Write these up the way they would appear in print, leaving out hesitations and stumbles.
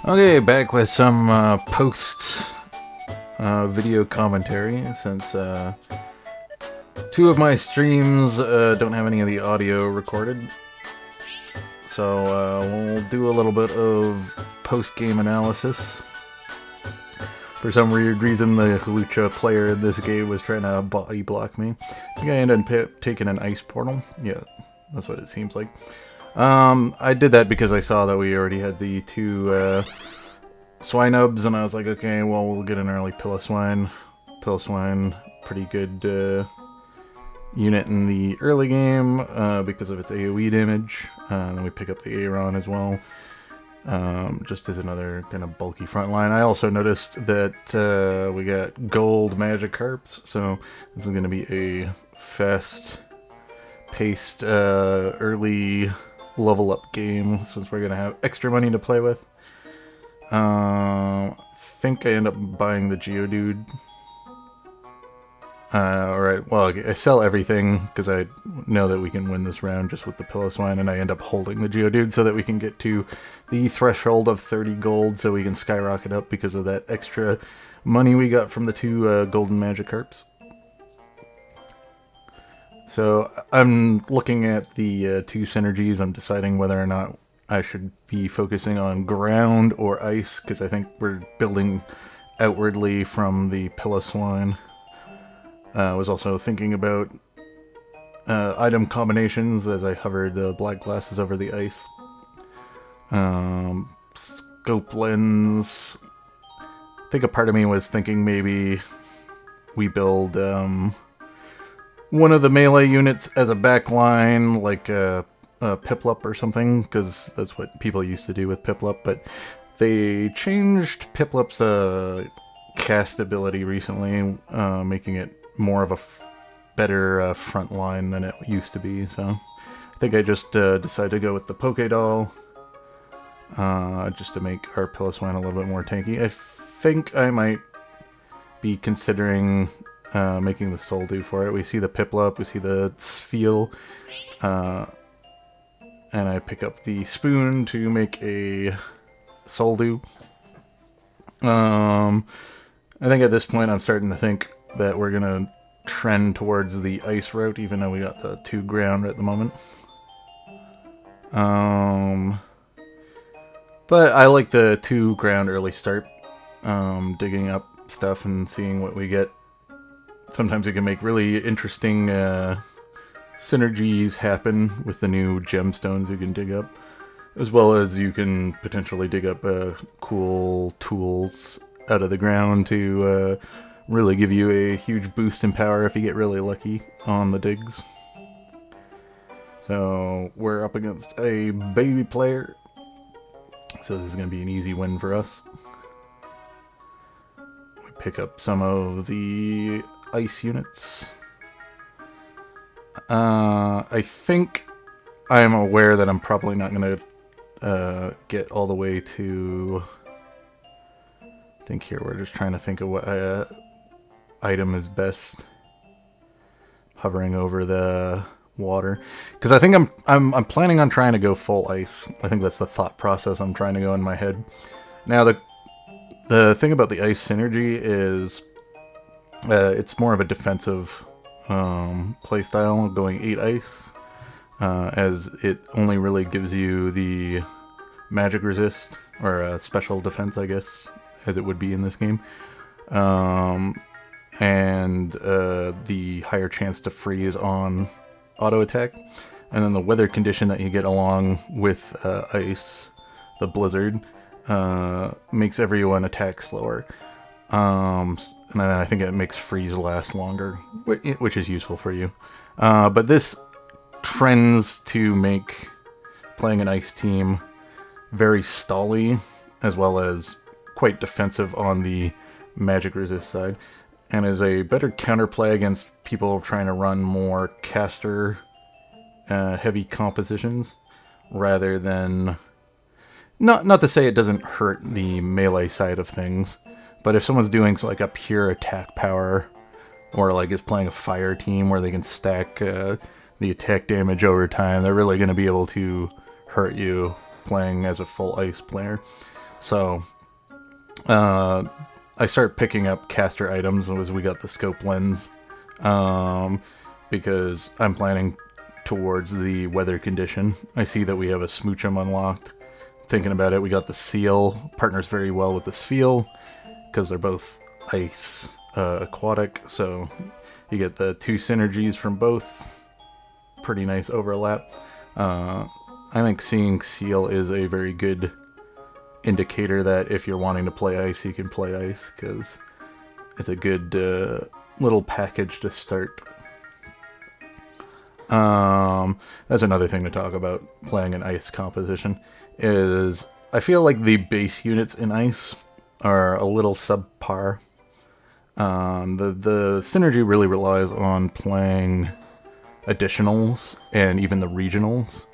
Okay, back with some post video commentary since two of my streams don't have any of the audio recorded. So we'll do a little bit of post game analysis. For some weird reason, the Hawlucha player in this game was trying to body block me. I think I ended up taking an ice portal. Yeah, that's what it seems like. I did that because I saw that we already had the two Swinubs, and I was like, okay, well, we'll get an early Piloswine. Piloswine, pretty good unit in the early game because of its AoE damage. And then we pick up the Aeron as well, just as another kind of bulky front line. I also noticed that we got gold Magikarps, so this is going to be a fast-paced early level up game since we're going to have extra money to play with. I think I end up buying the Geodude. Alright, well, I sell everything because I know that we can win this round just with the Piloswine, and I end up holding the Geodude so that we can get to the threshold of 30 gold so we can skyrocket up because of that extra money we got from the two golden Magikarps. So I'm looking at the two synergies. I'm deciding whether or not I should be focusing on ground or ice, because I think we're building outwardly from the Piloswine. I was also thinking about item combinations as I hovered the black glasses over the ice. Scope lens. I think a part of me was thinking maybe we build one of the melee units as a backline, like Piplup or something, because that's what people used to do with Piplup, but they changed Piplup's cast ability recently, making it more of a better front line than it used to be, so I think I just decided to go with the Pokédoll, just to make our Piloswine a little bit more tanky. I think I might be considering making the Soldew for it. We see the Piplup, we see the Spheal, and I pick up the Spoon to make a Soldew. I think at this point I'm starting to think that we're going to trend towards the ice route, even though we got the two ground at the moment. But I like the two ground early start, digging up stuff and seeing what we get. Sometimes you can make really interesting synergies happen with the new gemstones you can dig up, as well as you can potentially dig up cool tools out of the ground to really give you a huge boost in power if you get really lucky on the digs. So we're up against a baby player, so this is going to be an easy win for us. We pick up some of the ice units. I think I'm aware that I'm probably not going to get all the way to... I think here we're just trying to think of what item is best. Hovering over the water, because I think I'm planning on trying to go full ice. I think that's the thought process I'm trying to go in my head. Now the thing about the ice synergy is it's more of a defensive playstyle, going 8 ice, as it only really gives you the magic resist, or special defense, I guess, as it would be in this game, and the higher chance to freeze on auto attack, and then the weather condition that you get along with ice, the blizzard, makes everyone attack slower. And then I think it makes freeze last longer, which is useful for you. But this trends to make playing an ice team very stally, as well as quite defensive on the magic resist side, and is a better counterplay against people trying to run more caster heavy compositions, rather than... Not to say it doesn't hurt the melee side of things, but if someone's doing like a pure attack power, or like is playing a fire team where they can stack the attack damage over time, they're really going to be able to hurt you playing as a full ice player. So I start picking up caster items as we got the scope lens, because I'm planning towards the weather condition. I see that we have a Smoochum unlocked. Thinking about it, we got the Seal, partners very well with the Spheal, because they're both ice aquatic, so you get the two synergies from both. Pretty nice overlap. I think seeing Seal is a very good indicator that if you're wanting to play ice, you can play ice, because it's a good little package to start. That's another thing to talk about playing an ice composition, is I feel like the base units in ice are a little subpar. The synergy really relies on playing additionals and even the regionals,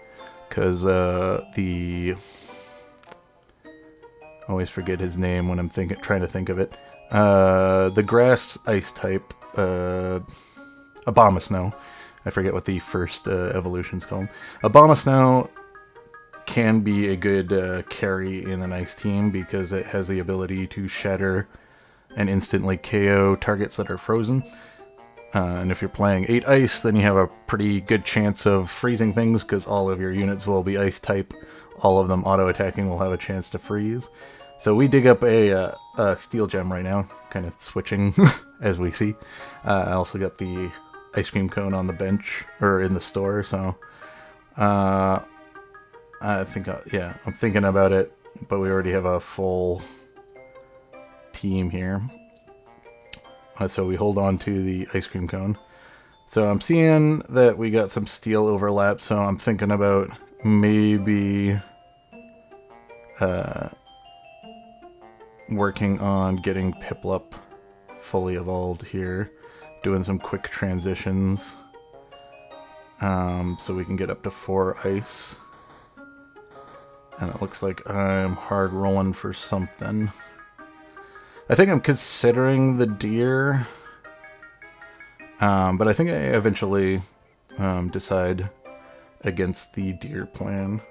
because I always forget his name when I'm trying to think of it. The grass ice type, Abomasnow. I forget what the first evolution's called. Abomasnow can be a good carry in an ice team because it has the ability to shatter and instantly KO targets that are frozen. And if you're playing 8 ice, then you have a pretty good chance of freezing things because all of your units will be ice type. All of them auto-attacking will have a chance to freeze. So we dig up a steel gem right now, kind of switching as we see. I also got the ice cream cone on the bench, or in the store, so I think, I'm thinking about it, but we already have a full team here. So we hold on to the ice cream cone. So I'm seeing that we got some steel overlap, so I'm thinking about maybe working on getting Piplup fully evolved here, doing some quick transitions, so we can get up to 4 ice. And it looks like I'm hard rolling for something. I think I'm considering the deer, but I think I eventually decide against the deer plan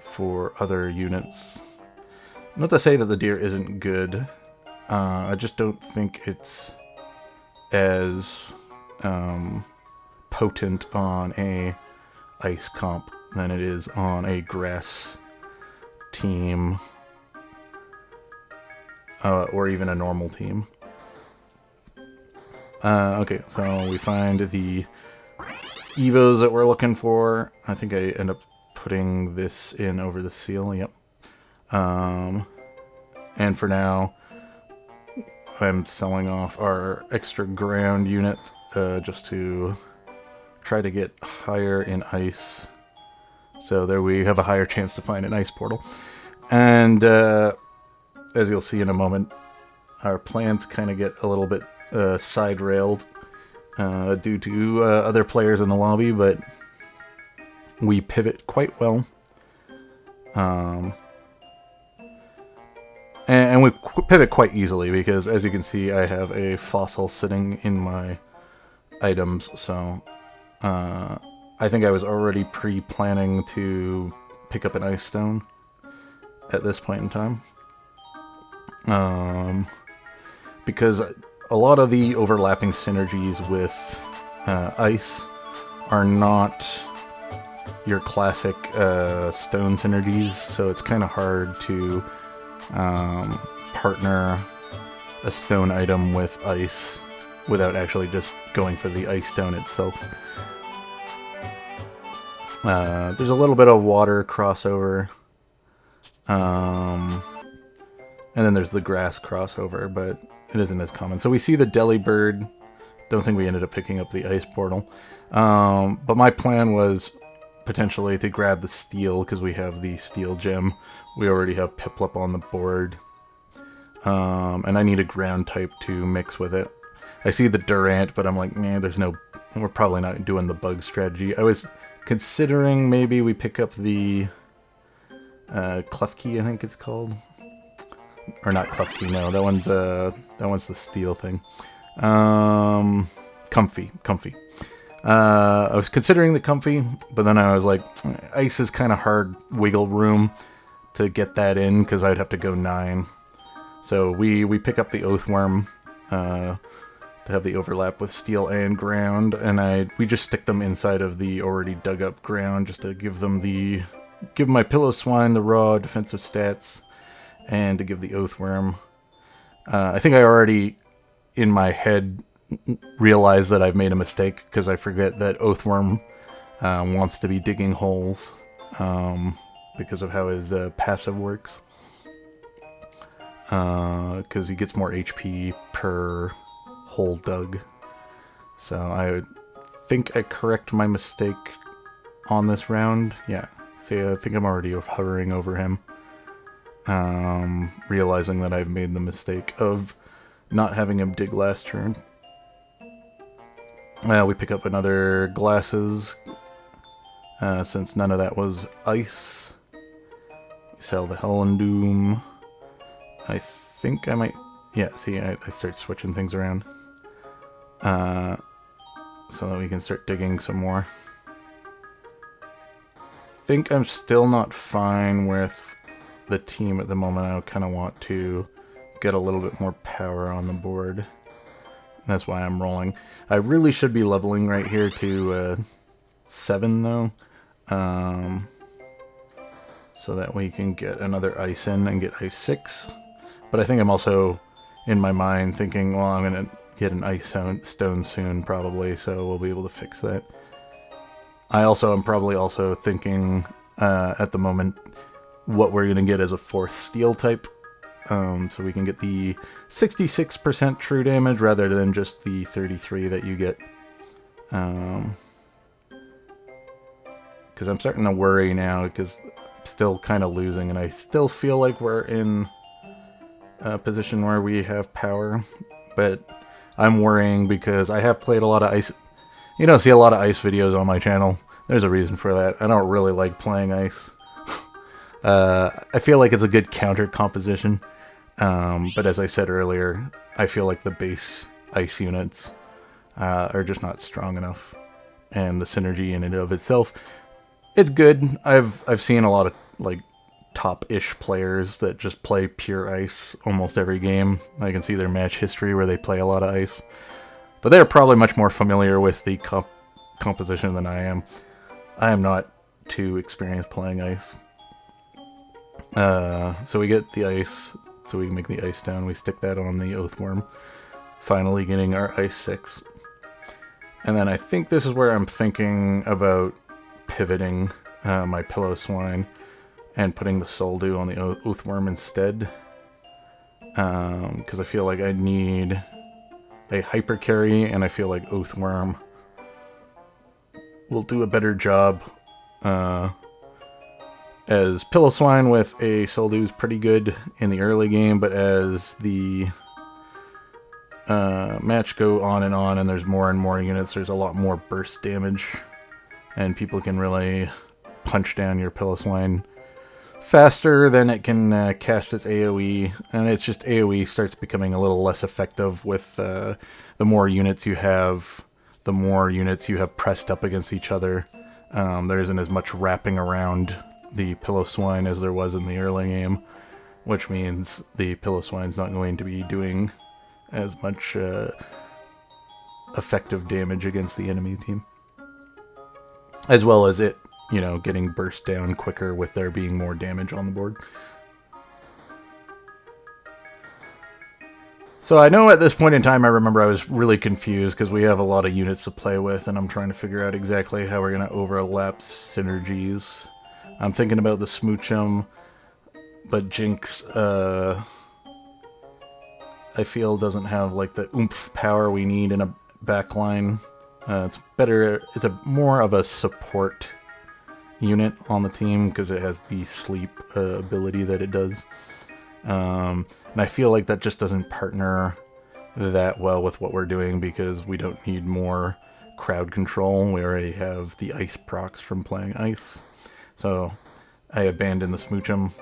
for other units. Not to say that the deer isn't good, I just don't think it's as potent on a ice comp than it is on a grass team, or even a normal team. Okay, so we find the Evos that we're looking for. I think I end up putting this in over the seal, yep. And for now, I'm selling off our extra ground unit, just to try to get higher in ice. So there we have a higher chance to find an ice portal. And as you'll see in a moment, our plans kind of get a little bit side-railed due to other players in the lobby, but we pivot quite well. And we pivot quite easily because, as you can see, I have a fossil sitting in my items, so I think I was already pre-planning to pick up an ice stone at this point in time. Because a lot of the overlapping synergies with ice are not your classic stone synergies, so it's kind of hard to partner a stone item with ice without actually just going for the ice stone itself. There's a little bit of water crossover, and then there's the grass crossover, but it isn't as common. So we see the Delibird. Don't think we ended up picking up the ice portal, but my plan was potentially to grab the steel because we have the steel gem. We already have Piplup on the board, and I need a ground type to mix with it. I see the Durant, but I'm like, nah, we're probably not doing the bug strategy. I was considering maybe we pick up the Klefki, I think it's called. Or not Klefki, no, that one's the steel thing. Comfey. I was considering the Comfey, but then I was like, ice is kind of hard wiggle room to get that in, because I'd have to go 9. So we pick up the Oathworm to have the overlap with steel and ground, and we just stick them inside of the already dug up ground just to give my Piloswine the raw defensive stats, and to give the Oathworm. I think I already, in my head, realize that I've made a mistake, because I forget that Oathworm wants to be digging holes because of how his passive works. Because he gets more HP per hole dug. So I think I correct my mistake on this round. Yeah, see, I think I'm already hovering over him. Realizing that I've made the mistake of not having him dig last turn. We pick up another glasses, since none of that was ice. We sell the Hellendoom. I think I might... Yeah, see, I start switching things around. So that we can start digging some more. I think I'm still not fine with the team at the moment. I kind of want to get a little bit more power on the board. That's why I'm rolling. I really should be leveling right here to 7, though. So that we can get another ice in and get ice 6. But I think I'm also, in my mind, thinking, well, I'm going to get an ice stone soon, probably, so we'll be able to fix that. I'm probably also thinking, at the moment, what we're going to get as a 4th steel type. So we can get the 66% true damage rather than just the 33 that you get. Because I'm starting to worry now, because I'm still kind of losing, and I still feel like we're in a position where we have power. But I'm worrying because I have played a lot of ice. You don't see a lot of ice videos on my channel. There's a reason for that. I don't really like playing ice. I feel like it's a good counter composition. But as I said earlier, I feel like the base ice units are just not strong enough. And the synergy in and of itself, it's good. I've seen a lot of like top-ish players that just play pure ice almost every game. I can see their match history where they play a lot of ice. But they're probably much more familiar with the composition than I am. I am not too experienced playing ice. So we get the ice, so we can make the ice down. We stick that on the Oathworm, finally getting our ice 6. And then I think this is where I'm thinking about pivoting my Piloswine and putting the Soldew on the Oathworm instead. Because I feel like I need a hyper carry, and I feel like Oathworm will do a better job. As Piloswine with a Soldew is pretty good in the early game, but as the match go on and there's more and more units, there's a lot more burst damage, and people can really punch down your Piloswine faster than it can cast its AoE, and it's just AoE starts becoming a little less effective with the more units you have, the more units you have pressed up against each other. There isn't as much wrapping around the Piloswine as there was in the early game, which means the Piloswine's not going to be doing as much effective damage against the enemy team. As well as it, you know, getting burst down quicker with there being more damage on the board. So I know at this point in time, I remember I was really confused because we have a lot of units to play with, and I'm trying to figure out exactly how we're going to overlap synergies. I'm thinking about the Smoochum, but Jinx, I feel doesn't have like the oomph power we need in a backline. It's more of a support unit on the team because it has the sleep ability that it does. And I feel like that just doesn't partner that well with what we're doing because we don't need more crowd control. We already have the ice procs from playing ice. So I abandoned the Smoochum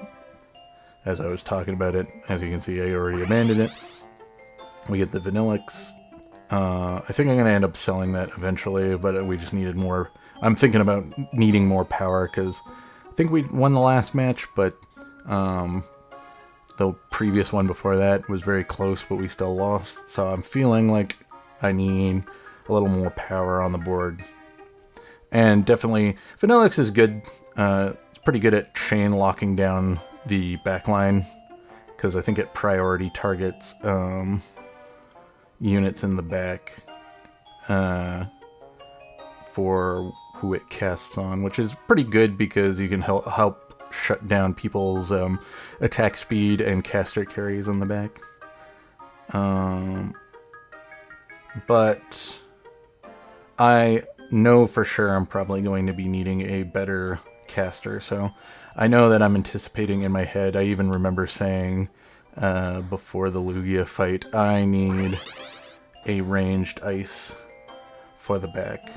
as I was talking about it. As you can see, I already abandoned it. We get the Vanillix. I think I'm going to end up selling that eventually, but we just needed more. I'm thinking about needing more power because I think we won the last match, but The previous one before that was very close, but we still lost. So I'm feeling like I need a little more power on the board. And definitely, Vanillix is good. It's pretty good at chain locking down the backline, because I think it priority targets units in the back for who it casts on, which is pretty good because you can help shut down people's attack speed and caster carries on the back. But I know for sure I'm probably going to be needing a better caster, so I know that I'm anticipating in my head. I even remember saying before the Lugia fight, I need a ranged ice for the back.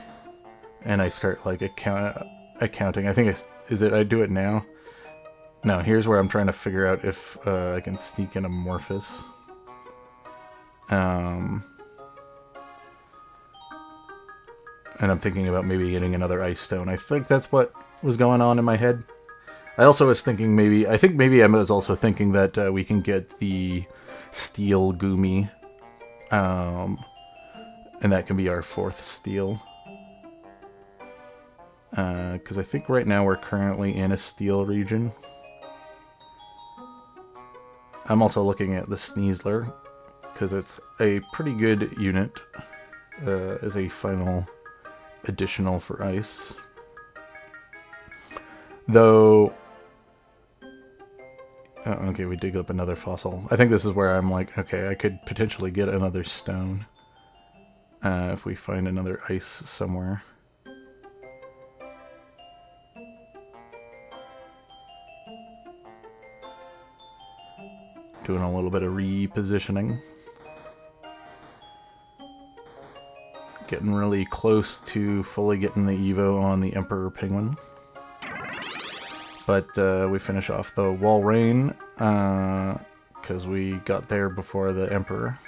And I start like accounting. I think I do it now? No, here's where I'm trying to figure out if I can sneak in Amorphous. And I'm thinking about maybe getting another Ice Stone. I think that's what was going on in my head. I also was thinking maybe I was also thinking that we can get the Steel Goomy. And that can be our 4th Steel. Because I think right now we're currently in a Steel region. I'm also looking at the Sneasler, because it's a pretty good unit as a final additional for Ice. Though... okay, we dig up another fossil. I think this is where I'm like, okay, I could potentially get another stone if we find another ice somewhere. Doing a little bit of repositioning. Getting really close to fully getting the Evo on the Emperor Penguin. But we finish off the Walrein because we got there before the Emperor.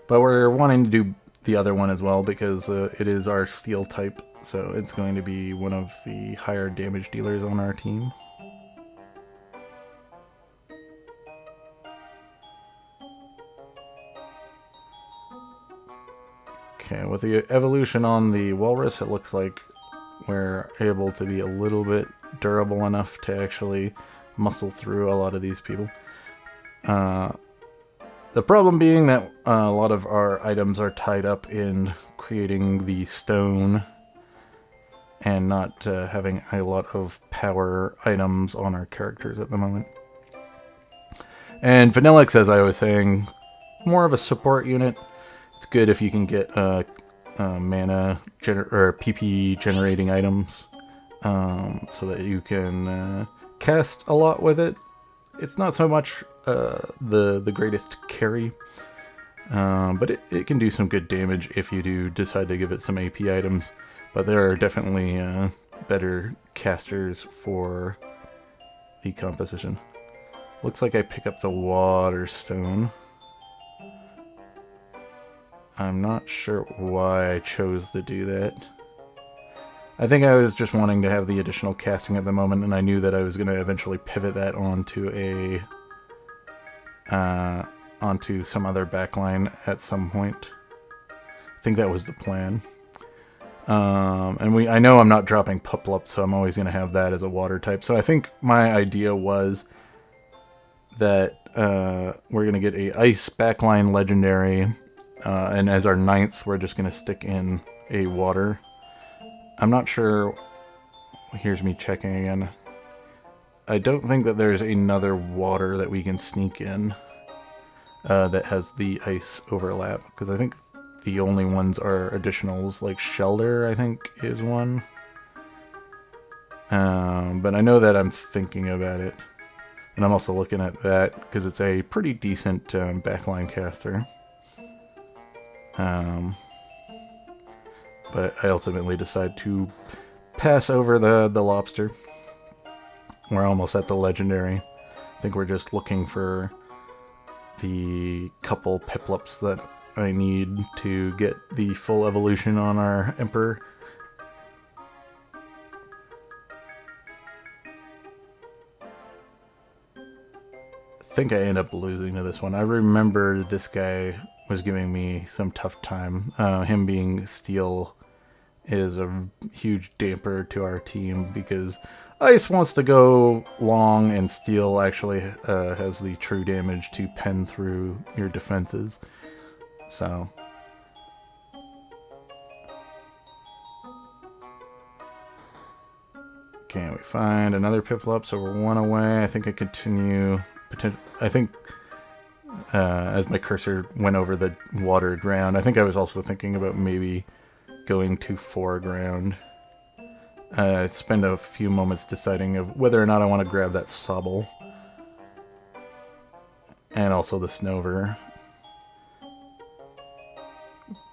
But we're wanting to do the other one as well because it is our Steel type, so it's going to be one of the higher damage dealers on our team. Okay, with the evolution on the Walrus, it looks like we're able to be a little bit durable enough to actually muscle through a lot of these people. The problem being that a lot of our items are tied up in creating the stone and not having a lot of power items on our characters at the moment. And Vanillix, as I was saying, more of a support unit. It's good if you can get mana or PP generating items so that you can cast a lot with it. It's not so much the greatest carry, but it can do some good damage if you do decide to give it some AP items. But there are definitely better casters for the composition. Looks like I pick up the Water Stone. I'm not sure why I chose to do that. I think I was just wanting to have the additional casting at the moment, and I knew that I was going to eventually pivot that onto onto some other backline at some point. I think that was the plan. And I know I'm not dropping Puplup, so I'm always going to have that as a water type. So I think my idea was that we're going to get a Ice backline legendary, and as our 9th, we're just going to stick in a water. I'm not sure. Here's me checking again. I don't think that there's another water that we can sneak in that has the Ice overlap, because I think the only ones are additionals, like Shelter, I think, is one. But I know that I'm thinking about it. And I'm also looking at that, because it's a pretty decent backline caster. But I ultimately decide to pass over the lobster. We're almost at the legendary. I think we're just looking for the couple Piplups that I need to get the full evolution on our Emperor. think I end up losing to this one. I remember this guy was giving me some tough time. Him being steel is a huge damper to our team because ice wants to go long and steel actually has the true damage to pen through your defenses. So can we find another Piplup? So we're one away. I think I continue. I think as my cursor went over the water ground, I think I was also thinking about maybe going to foreground. Spend a few moments deciding of whether or not I want to grab that Sobble. And also the Snover.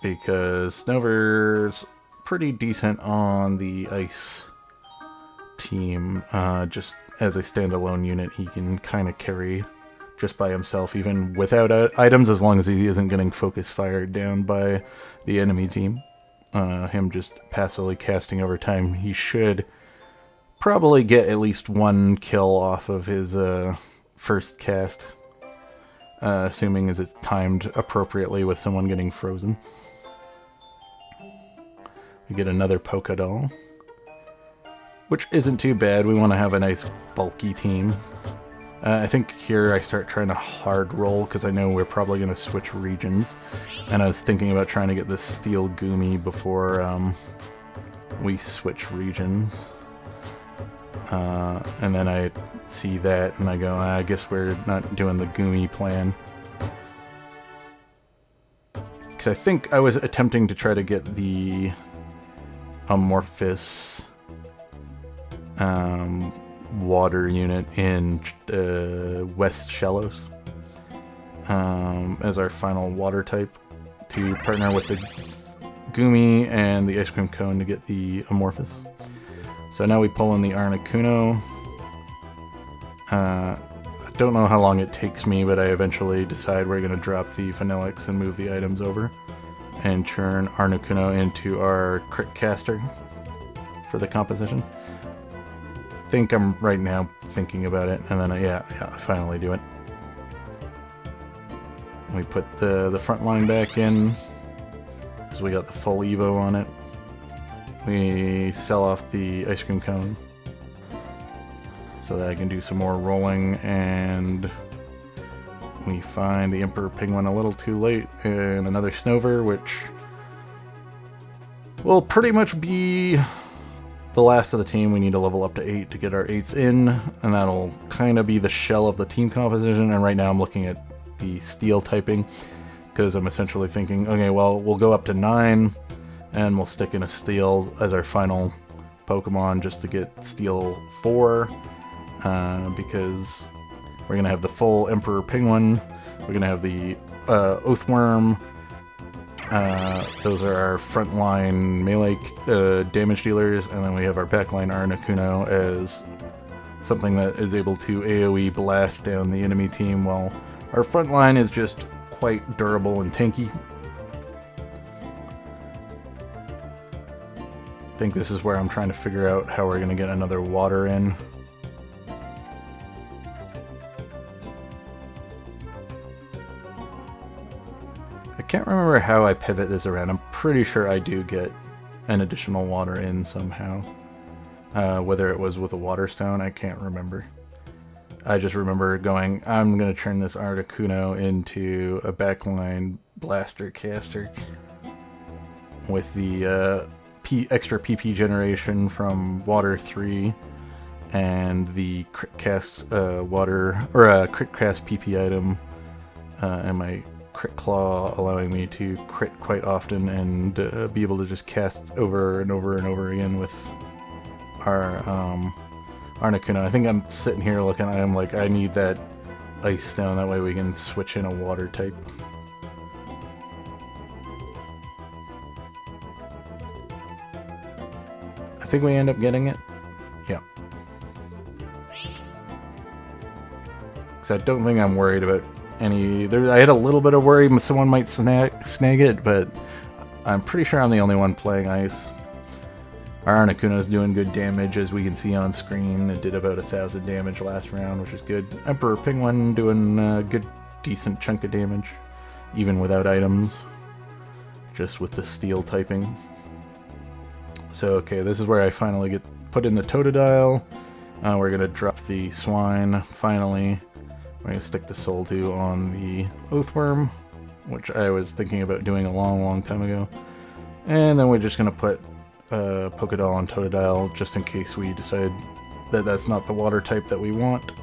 Because Snover's pretty decent on the ice team. Just as a standalone unit, he can kind of carry just by himself, even without items, as long as he isn't getting focus fired down by the enemy team. Him just passively casting over time, he should probably get at least one kill off of his first cast, assuming as it's timed appropriately with someone getting frozen. We get another Polka Doll, which isn't too bad. We want to have a nice bulky team. I think here I start trying to hard roll because I know we're probably going to switch regions. And I was thinking about trying to get this Steel Goomy before we switch regions. And then I see that and I go, I guess we're not doing the Goomy plan. Because I think I was attempting to try to get the Amorphous water unit in West Shallows as our final water type to partner with the Goomy and the Ice Cream Cone to get the Amorphous. So now we pull in the Articuno. I don't know how long it takes me, but I eventually decide we're going to drop the Vanillix and move the items over and turn Articuno into our Crit Caster for the composition. I think I'm right now thinking about it, and then I finally do it. We put the front line back in because we got the full Evo on it. We sell off the Ice Cream Cone so that I can do some more rolling, and we find the Emperor Penguin a little too late, and another Snover, which will pretty much be the last of the team. We need to level up to 8 to get our 8th in, and that'll kind of be the shell of the team composition. And right now I'm looking at the steel typing because I'm essentially thinking, okay, well, we'll go up to 9 and we'll stick in a steel as our final Pokemon just to get steel 4 because we're going to have the full Emperor Penguin, we're going to have the Oathworm. Those are our frontline melee damage dealers, and then we have our backline Articuno as something that is able to AoE blast down the enemy team, while our frontline is just quite durable and tanky. I think this is where I'm trying to figure out how we're going to get another water in. I can't remember how I pivot this around. I'm pretty sure I do get an additional water in somehow. Whether it was with a water stone, I can't remember. I just remember going, I'm going to turn this Articuno into a backline blaster caster with the extra PP generation from Water 3 and the Crit Cast water, or Crit Cast PP item, and my Crit Claw allowing me to crit quite often and be able to just cast over and over and over again with our Articuno. I think I'm sitting here looking at him like I need that Ice Stone, that way we can switch in a water type. I think we end up getting it. Yeah. Because I don't think I'm worried about any... I had a little bit of worry someone might snag it, but I'm pretty sure I'm the only one playing ice. Our Articuno's doing good damage, as we can see on screen. It did about 1,000 damage last round, which is good. Emperor Penguin doing a good, decent chunk of damage, even without items, just with the steel typing. So, okay, this is where I finally get put in the Totodile. We're going to drop the Swine, finally. We're going to stick the Soldu on the Oathworm, which I was thinking about doing a long time ago. And then we're just going to put Pokédoll on Totodile, just in case we decide that that's not the water type that we want.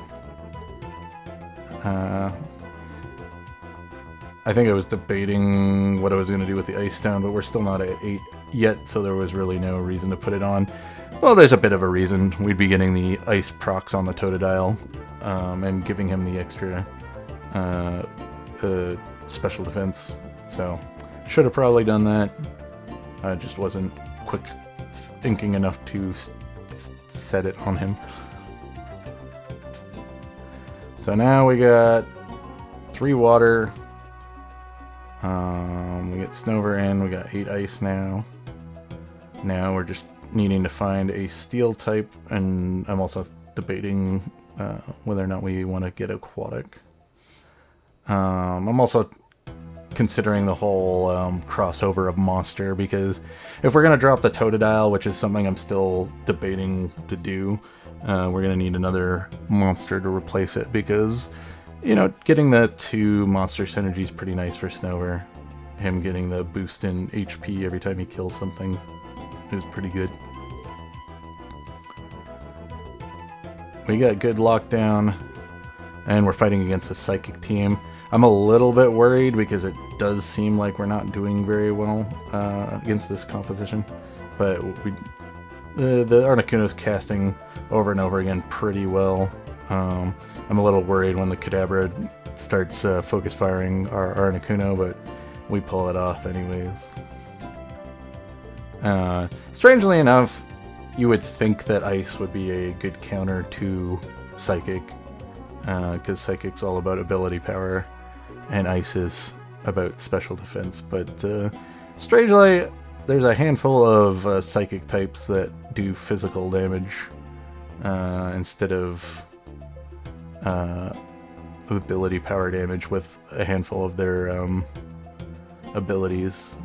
I think I was debating what I was going to do with the Ice Stone, but we're still not at 8 yet, so there was really no reason to put it on. Well, there's a bit of a reason. We'd be getting the Ice procs on the Totodile, and giving him the extra special defense. So, should have probably done that. I just wasn't quick thinking enough to set it on him. So now we got 3 water. We get Snover in, we got 8 ice now. Now we're just needing to find a steel type, and I'm also debating whether or not we want to get aquatic. I'm also considering the whole crossover of monster, because if we're going to drop the Totodile, which is something I'm still debating to do, we're going to need another monster to replace it, because, you know, getting the 2 monster synergy is pretty nice for Snover. Him getting the boost in HP every time he kills something is pretty good. We got good lockdown, and we're fighting against the Psychic team. I'm a little bit worried because it does seem like we're not doing very well against this composition, but the Articuno's casting over and over again pretty well. I'm a little worried when the Kadabra starts focus firing our Articuno, but we pull it off anyways. Strangely enough, you would think that Ice would be a good counter to Psychic, because Psychic's all about ability power, and Ice is about special defense, but strangely, there's a handful of Psychic types that do physical damage instead of ability power damage with a handful of their abilities.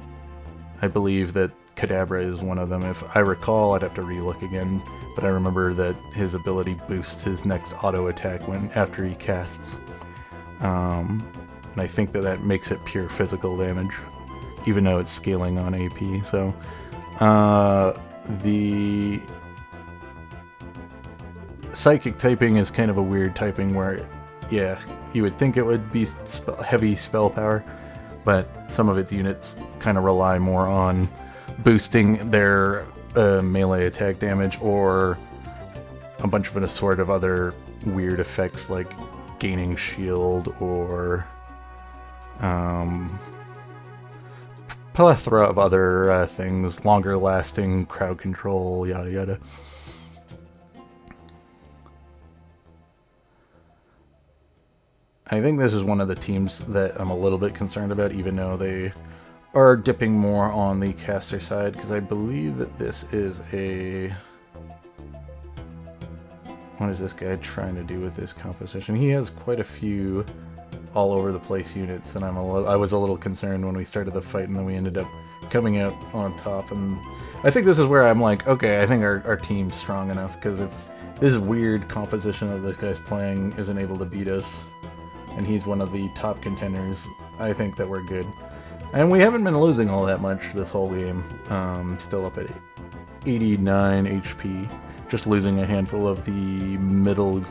I believe that Kadabra is one of them. If I recall, I'd have to re-look again, but I remember that his ability boosts his next auto attack after he casts. And I think that makes it pure physical damage, even though it's scaling on AP. So the Psychic typing is kind of a weird typing where, yeah, you would think it would be heavy spell power, but some of its units kind of rely more on boosting their melee attack damage, or a bunch of an assortment of other weird effects like gaining shield, or plethora of other things, longer lasting, crowd control, yada yada. I think this is one of the teams that I'm a little bit concerned about, even though they are dipping more on the caster side, because I believe that this is a... What is this guy trying to do with this composition? He has quite a few all over the place units, and I was a little concerned when we started the fight, and then we ended up coming out on top. And I think this is where I'm like, okay, I think our team's strong enough, because if this weird composition that this guy's playing isn't able to beat us, and he's one of the top contenders, I think that we're good. And we haven't been losing all that much this whole game. Still up at 89 HP. Just losing a handful of the middle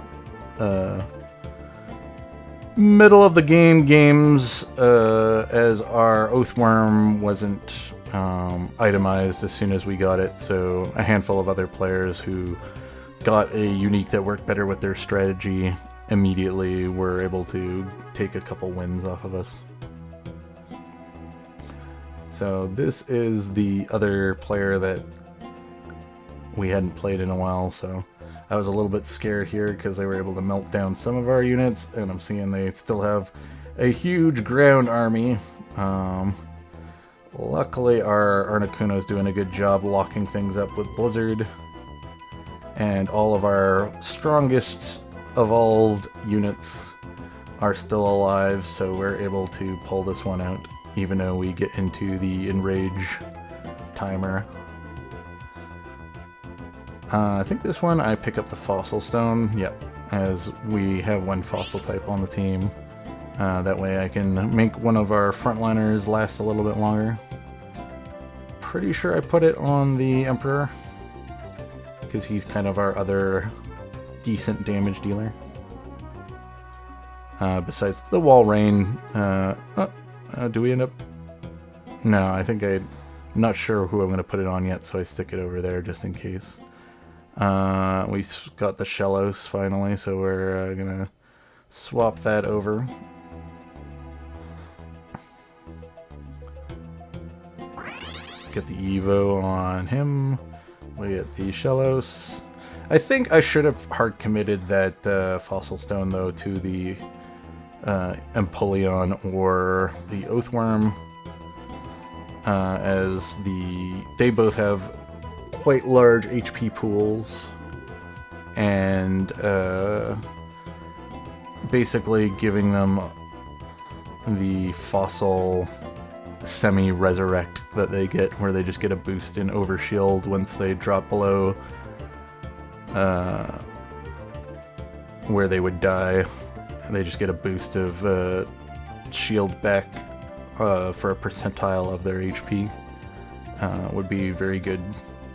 of the games, as our Oathworm wasn't itemized as soon as we got it, so a handful of other players who got a unique that worked better with their strategy immediately were able to take a couple wins off of us. So this is the other player that we hadn't played in a while, so I was a little bit scared here because they were able to melt down some of our units, and I'm seeing they still have a huge ground army. Luckily, our Articuno's doing a good job locking things up with Blizzard. And all of our strongest evolved units are still alive, so we're able to pull this one out, even though we get into the Enrage timer. I think this one I pick up the Fossil Stone, yep, as we have one Fossil type on the team. That way I can make one of our frontliners last a little bit longer. Pretty sure I put it on the Emperor, because he's kind of our other decent damage dealer. Besides the Walrein, do we end up... No, I think I'm not sure who I'm going to put it on yet, so I stick it over there just in case. We got the Shellos finally, so we're going to swap that over. Get the Evo on him. We get the Shellos. I think I should have hard committed that Fossil Stone though to the Empoleon or the Oathworm, as they both have quite large HP pools, and basically giving them the Fossil semi-resurrect that they get, where they just get a boost in overshield once they drop below where they would die. They just get a boost of shield back for a percentile of their HP. Would be very good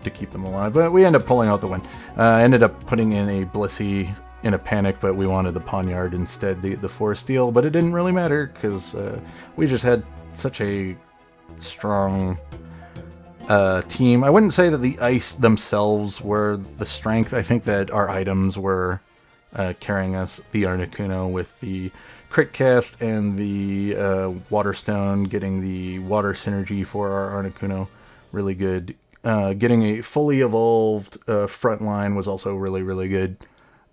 to keep them alive, but we end up pulling out the win. Ended up putting in a Blissey in a panic, but we wanted the Poniard instead, the Forest Steel, but it didn't really matter because we just had such a strong team. I wouldn't say that the ice themselves were the strength. I think that our items were carrying us. The Articuno with the crit cast and the Waterstone, getting the water synergy for our Articuno, really good. Getting a fully evolved frontline was also really, really good.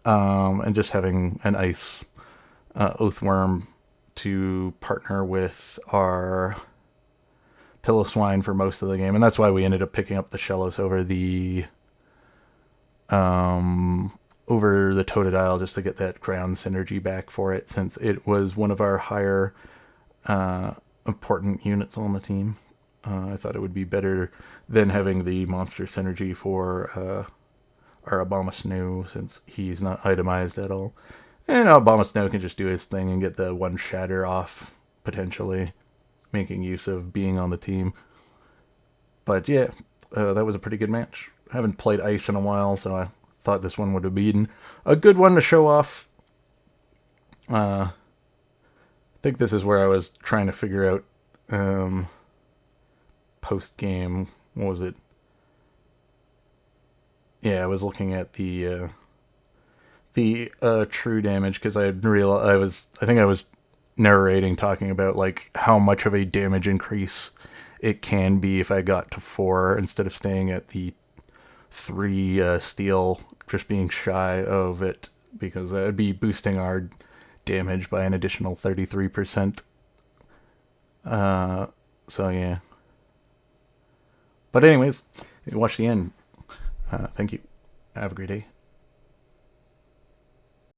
And just having an ice Oathworm to partner with our Piloswine for most of the game, and that's why we ended up picking up the Shellos over the Totodile, just to get that ground synergy back for it, since it was one of our higher important units on the team. I thought it would be better than having the monster synergy for our Abomasnow, since he's not itemized at all. And Abomasnow can just do his thing and get the one shatter off, potentially, making use of being on the team. But yeah, that was a pretty good match. I haven't played Ice in a while, so I thought this one would have been a good one to show off. I think this is where I was trying to figure out post-game, what was it? Yeah, I was looking at the true damage, because I think I was narrating, talking about like how much of a damage increase it can be if I got to 4 instead of staying at the 3 steel, just being shy of it, because I'd be boosting our damage by an additional 33%. So yeah. But anyways, watch the end. Thank you. Have a great day.